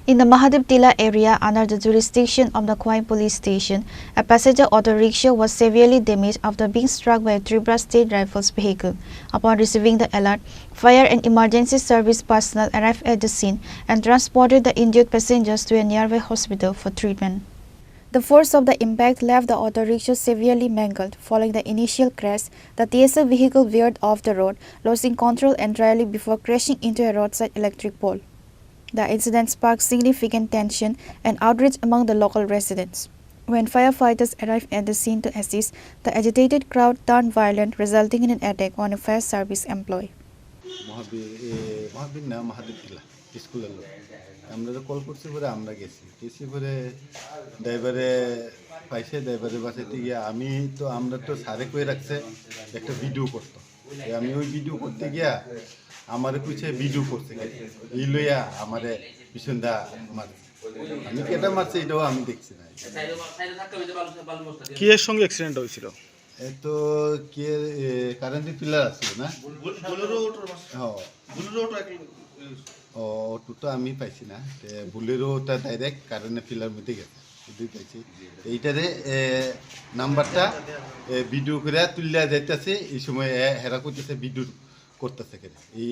In the Mahadev Tila area under the jurisdiction of the Khwaing police station, a passenger auto rickshaw was severely damaged after being struck by a Tripura State Rifles vehicle. Upon receiving the alert, fire and emergency service personnel arrived at the scene and transported the injured passengers to a nearby hospital for treatment. The force of the impact left the auto rickshaw severely mangled. Following the initial crash, the TSL vehicle veered off the road, losing control entirely before crashing into a roadside electric pole. The incident sparked significant tension and outrage among the local residents. When firefighters arrived at the scene to assist, the agitated crowd turned violent, resulting in an attack on a fire service employee. আমরা তো call করছি পরে আমরা গেছি পরে ড্রাইভারে পাইছে ড্রাইভারের বাসাতে গিয়ে আমরা তো সারে কয়ে রাখছে একটা ভিডিও করতো আমি ওই ভিডিও করতে গিয়া আমার পিছে ভিডিও করছে এই লইয়া আমারে পিছনটা মারছে আমি কেটা মারছে এটাও আমি দেখছি না কি এর সঙ্গে অ্যাক্সিডেন্ট হয়েছিল তো কে কারেন্টের পিলার আছিল না অটো তো আমি পাইছি না বুলেরোটা ডাইরেক্ট কারেন্টের পিলার মধ্যে গেছে শুধুই পাইছি এইটারে নাম্বারটা ভিডিও করে তুলিয়া যাইতেছে এই সময় হেরা করতেছে ভিডিও করতেছে এই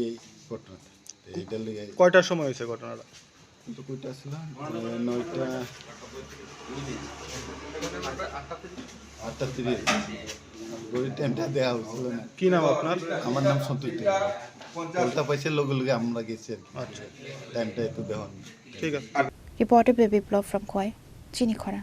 ঘটনাটা এইটা লেগে কয়টার সময় হয়েছে ঘটনাটা তো কয়টা ছিল 9টা 8:30 ওই টাইমটা দেওয়া হয়েছিল না কি নাম আপনার আমার নাম সন্তোষ কলতা পাইছে লগে আমরা গেছি আর কি টাইমটা একটু দেওয়া ঠিক আছে Reported by Biplov from Khwaing, Chinikhara.